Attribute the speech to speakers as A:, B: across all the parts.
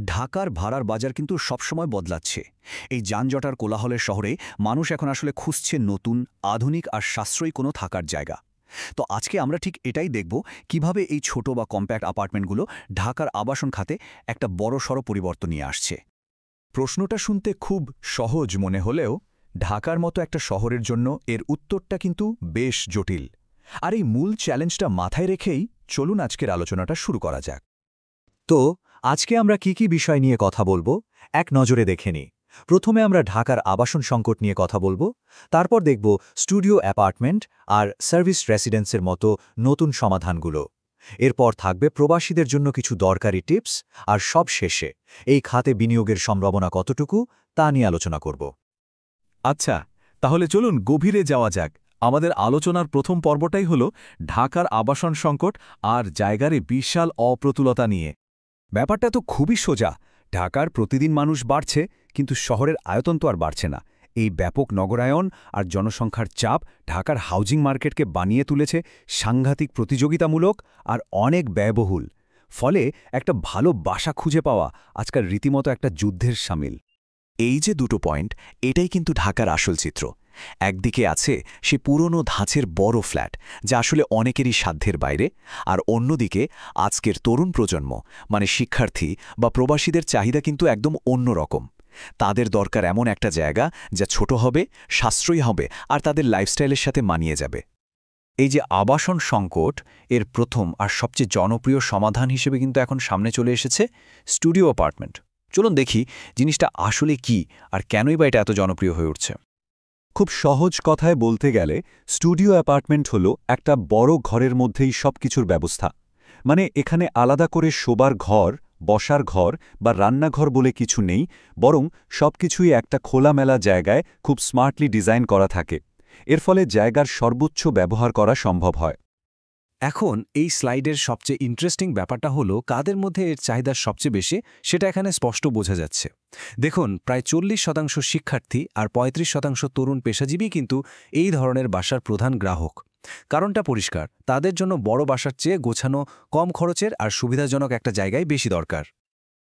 A: ঢাকার ভাড়ার বাজার কিন্তু সবসময় বদলাচ্ছে। এই যানজটার কোলাহলের শহরে মানুষ এখন আসলে খুঁজছে নতুন, আধুনিক আর সাশ্রয়ী কোনো থাকার জায়গা। তো আজকে আমরা ঠিক এটাই দেখব, কিভাবে এই ছোট বা কম্প্যাক্ট অ্যাপার্টমেন্টগুলো ঢাকার আবাসন খাতে একটা বড়সড় পরিবর্তন নিয়ে আসছে।
B: প্রশ্নটা শুনতে খুব সহজ মনে হলেও ঢাকার মতো একটা শহরের জন্য এর উত্তরটা কিন্তু বেশ জটিল। আর এই মূল চ্যালেঞ্জটা মাথায় রেখেই চলুন আজকের আলোচনাটা শুরু করা যাক।
C: তো আজকে আমরা কি বিষয় নিয়ে কথা বলবো এক নজরে দেখে নিই। প্রথমে আমরা ঢাকার আবাসন সংকট নিয়ে কথা বলবো, তারপর দেখব স্টুডিও অ্যাপার্টমেন্ট আর সার্ভিস রেসিডেন্সের মতো নতুন সমাধানগুলো। এরপর থাকবে প্রবাসীদের জন্য কিছু দরকারি টিপস, আর সব শেষে এই খাতে বিনিয়োগের সম্ভাবনা কতটুকু তা নিয়ে আলোচনা করব।
D: আচ্ছা, তাহলে চলুন গভীরে যাওয়া যাক। আমাদের আলোচনার প্রথম পর্বটাই হল ঢাকার আবাসন সংকট আর জায়গার এই বিশাল অপ্রতুলতা নিয়ে।
A: ব্যাপারটা তো খুবই সোজা। ঢাকার প্রতিদিন মানুষ বাড়ছে, কিন্তু শহরের আয়তন তো আর বাড়ছে না। এই ব্যাপক নগরায়ন আর জনসংখ্যার চাপ ঢাকার হাউজিং মার্কেটকে বানিয়ে তুলেছে সাংঘাতিক প্রতিযোগিতামূলক আর অনেক ব্যয়বহুল। ফলে একটা ভালো বাসা খুঁজে পাওয়া আজকাল রীতিমতো একটা যুদ্ধের শামিল।
E: এই যে দুটো পয়েন্ট, এটাই কিন্তু ঢাকার আসল চিত্র। একদিকে আছে সে পুরনো ধাঁচের বড় ফ্ল্যাট, যা আসলে অনেকেরই সাধ্যের বাইরে, আর অন্যদিকে আজকের তরুণ প্রজন্ম, মানে শিক্ষার্থী বা প্রবাসীদের চাহিদা কিন্তু একদম অন্যরকম। তাদের দরকার এমন একটা জায়গা যা ছোট হবে, সাশ্রয়ী হবে আর তাদের লাইফস্টাইলের সাথে মানিয়ে যাবে।
C: এই যে আবাসন সংকট, এর প্রথম আর সবচেয়ে জনপ্রিয় সমাধান হিসেবে কিন্তু এখন সামনে চলে এসেছে স্টুডিও অ্যাপার্টমেন্ট। চলুন দেখি জিনিসটা আসলে কি আর কেনই বা এটা এত জনপ্রিয় হয়ে উঠছে।
B: খুব সহজ কথায় বলতে গেলে স্টুডিও অ্যাপার্টমেন্ট হল একটা বড় ঘরের মধ্যেই সবকিছুর ব্যবস্থা। মানে এখানে আলাদা করে শোবার ঘর, বসার ঘর বা রান্নাঘর বলে কিছু নেই, বরং সবকিছুই একটা খোলামেলা জায়গায় খুব স্মার্টলি ডিজাইন করা থাকে। এর ফলে জায়গার সর্বোচ্চ ব্যবহার করা সম্ভব হয়।
F: এখন এই স্লাইডের সবচেয়ে ইন্টারেস্টিং ব্যাপারটা হলো কাদের মধ্যে এর চাহিদা সবচেয়ে বেশি, সেটা এখানে স্পষ্ট বোঝা যাচ্ছে। দেখুন, প্রায় 40% শিক্ষার্থী আর 35% তরুণ পেশাজীবী কিন্তু এই ধরনের বাসার প্রধান গ্রাহক। কারণটা পরিষ্কার, তাদের জন্য বড় বাসার চেয়ে গোছানো, কম খরচের আর সুবিধাজনক একটা জায়গায় বেশি দরকার।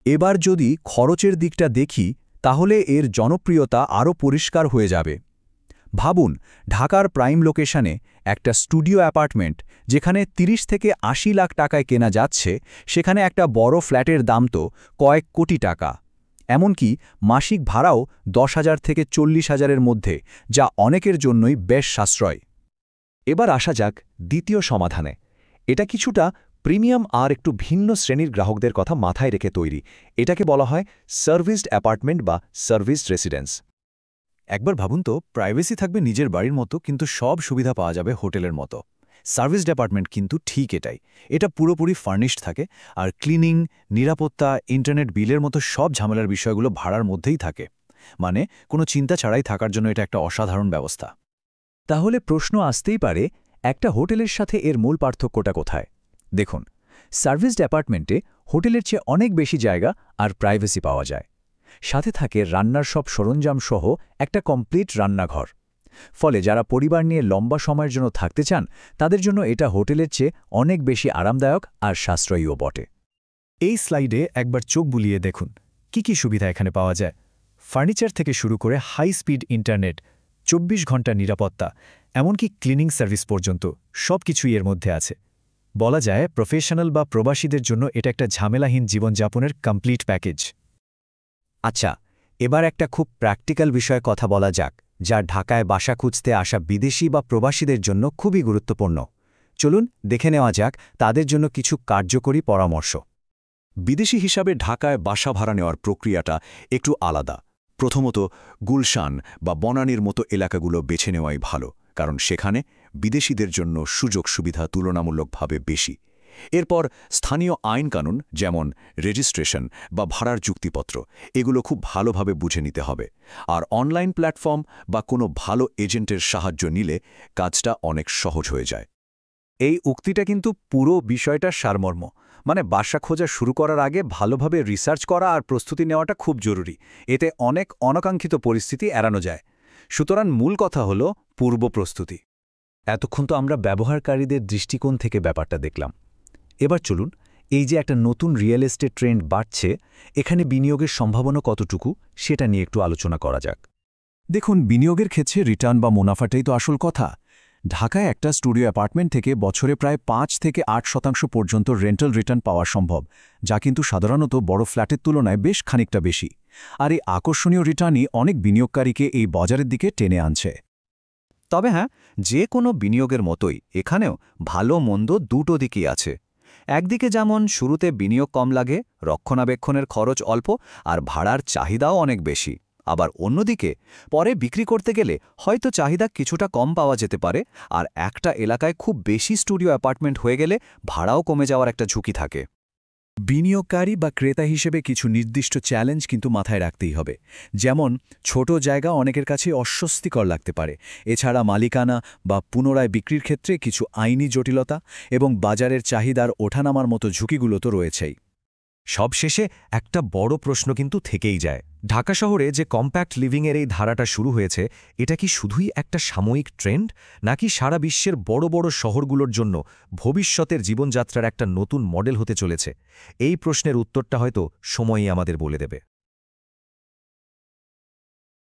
B: এবার যদি খরচের দিকটা দেখি, তাহলে এর জনপ্রিয়তা আরও পরিষ্কার হয়ে যাবে। ভাবুন, ঢাকার প্রাইম লোকেশনে একটা স্টুডিও অ্যাপার্টমেন্ট যেখানে 30 থেকে 80 লাখ টাকায় কেনা যাচ্ছে, সেখানে একটা বড় ফ্ল্যাটের দাম তো কয়েক কোটি টাকা। এমনকি মাসিক ভাড়াও 10,000 থেকে 40,000-এর মধ্যে, যা অনেকের জন্যই বেশ সাশ্রয়।
C: এবার আসা যাক দ্বিতীয় সমাধানে। এটা কিছুটা প্রিমিয়াম আর একটু ভিন্ন শ্রেণীর গ্রাহকদের কথা মাথায় রেখে তৈরি। এটাকে বলা হয় সার্ভিসড অ্যাপার্টমেন্ট বা সার্ভিসড রেসিডেন্স।
F: একবার ভাবুন তো, প্রাইভেসি থাকবে নিজের বাড়ির মতো, কিন্তু সব সুবিধা পাওয়া যাবে হোটেলের মতো। সার্ভিসড অ্যাপার্টমেন্ট কিন্তু ঠিক এটাই। এটা পুরোপুরি ফার্নিশড থাকে, আর ক্লিনিং, নিরাপত্তা, ইন্টারনেট বিলের মতো সব ঝামেলার বিষয়গুলো ভাড়ার মধ্যেই থাকে। মানে কোনো চিন্তা ছাড়াই থাকার জন্য এটা একটা অসাধারণ ব্যবস্থা।
C: তাহলে প্রশ্ন আসতেই পারে, একটা হোটেলের সাথে এর মূল পার্থক্যটা কোথায়? দেখুন, সার্ভিসড অ্যাপার্টমেন্টে হোটেলের চেয়ে অনেক বেশি জায়গা আর প্রাইভেসি পাওয়া যায়। সাথে থাকে রান্নার সব সরঞ্জাম সহ একটা কমপ্লিট রান্নাঘর। ফলে যারা পরিবার নিয়ে লম্বা সময়ের জন্য থাকতে চান, তাদের জন্য এটা হোটেলের চেয়ে অনেক বেশি আরামদায়ক আর সাশ্রয়ীও বটে।
F: এই স্লাইডে একবার চোখ বুলিয়ে দেখুন কি সুবিধা এখানে পাওয়া যায়। ফার্নিচার থেকে শুরু করে হাই স্পিড ইন্টারনেট, 24 ঘন্টা নিরাপত্তা, এমনকি ক্লিনিং সার্ভিস পর্যন্ত সবকিছুই এর মধ্যে আছে। বলা যায় প্রফেশনাল বা প্রবাসীদের জন্য এটা একটা ঝামেলাহীন জীবনযাপনের কমপ্লিট প্যাকেজ।
C: আচ্ছা, এবার একটা খুব প্র্যাকটিক্যাল বিষয়ে কথা বলা যাক, যা ঢাকায় বাসা খুঁজতে আসা বিদেশি বা প্রবাসীদের জন্য খুবই গুরুত্বপূর্ণ। চলুন দেখে নেওয়া যাক তাদের জন্য কিছু কার্যকরী পরামর্শ।
E: বিদেশি হিসাবে ঢাকায় বাসা ভাড়া নেওয়ার প্রক্রিয়াটা একটু আলাদা। প্রথমত, গুলশান বা বনানীর মতো এলাকাগুলো বেছে নেওয়াই ভালো, কারণ সেখানে বিদেশিদের জন্য সুযোগ সুবিধা তুলনামূলকভাবে বেশি। এরপর স্থানীয় আইনকানুন, যেমন রেজিস্ট্রেশন বা ভাড়ার চুক্তিপত্র, এগুলো খুব ভালোভাবে বুঝে নিতে হবে। আর অনলাইন প্ল্যাটফর্ম বা কোনো ভালো এজেন্টের সাহায্য নিলে কাজটা অনেক সহজ হয়ে যায়।
F: এই উক্তিটা কিন্তু পুরো বিষয়টার সারমর্ম। মানে বাসা খোঁজা শুরু করার আগে ভালোভাবে রিসার্চ করা আর প্রস্তুতি নেওয়াটা খুব জরুরি। এতে অনেক অনাকাঙ্ক্ষিত পরিস্থিতি এড়ানো যায়। সুতরাং মূল কথা হলো পূর্ব প্রস্তুতি।
C: এতক্ষণ তো আমরা ব্যবহারকারীদের দৃষ্টিকোণ থেকে ব্যাপারটা দেখলাম। এবার চলুন এই যে একটা নতুন রিয়েল এস্টেট ট্রেন্ড বাড়ছে, এখানে বিনিয়োগের সম্ভাবনা কতটুকু সেটা নিয়ে একটু আলোচনা করা যাক।
B: দেখুন, বিনিয়োগের ক্ষেত্রে রিটার্ন বা মুনাফাটাই তো আসল কথা। ঢাকায় একটা স্টুডিও অ্যাপার্টমেন্ট থেকে বছরে প্রায় 5 থেকে 8% পর্যন্ত রেন্টাল রিটার্ন পাওয়া সম্ভব, যা কিন্তু সাধারণত বড় ফ্ল্যাটের তুলনায় বেশ খানিকটা বেশি। আর এই আকর্ষণীয় রিটার্নই অনেক বিনিয়োগকারীকে এই বাজারের দিকে টেনে আনছে।
A: তবে হ্যাঁ, যে কোনো বিনিয়োগের মতোই এখানেও ভালো মন্দ দুটো দিকই আছে। একদিকে যেমন শুরুতে বিনিয়োগ কম লাগে, রক্ষণাবেক্ষণের খরচ অল্প আর ভাড়ার চাহিদাও অনেক বেশি। আবার অন্যদিকে পরে বিক্রি করতে গেলে হয়তো চাহিদা কিছুটা কম পাওয়া যেতে পারে, আর একটা এলাকায় খুব বেশি স্টুডিও অ্যাপার্টমেন্ট হয়ে গেলে ভাড়াও কমে যাওয়ার একটা ঝুঁকি থাকে।
B: বিনিয়োগকারী বা ক্রেতা হিসেবে কিছু নির্দিষ্ট চ্যালেঞ্জ কিন্তু মাথায় রাখতেই হবে। যেমন, ছোট জায়গা অনেকের কাছে অস্বস্তিকর লাগতে পারে। এছাড়া মালিকানা বা পুনরায় বিক্রির ক্ষেত্রে কিছু আইনি জটিলতা এবং বাজারের চাহিদার ওঠানামার মতো ঝুঁকিগুলো তো রয়েছেই।
G: সবশেষে একটা বড় প্রশ্ন কিন্তু থেকেই যায়। ঢাকা শহরে যে কম্প্যাক্ট লিভিংয়ের এই ধারাটা শুরু হয়েছে, এটা কি শুধুই একটা সাময়িক ট্রেন্ড, নাকি সারা বিশ্বের বড় বড় শহরগুলোর জন্য ভবিষ্যতের জীবনযাত্রার একটা নতুন মডেল হতে চলেছে? এই প্রশ্নের উত্তরটা হয়তো সময়ই আমাদের বলে দেবে।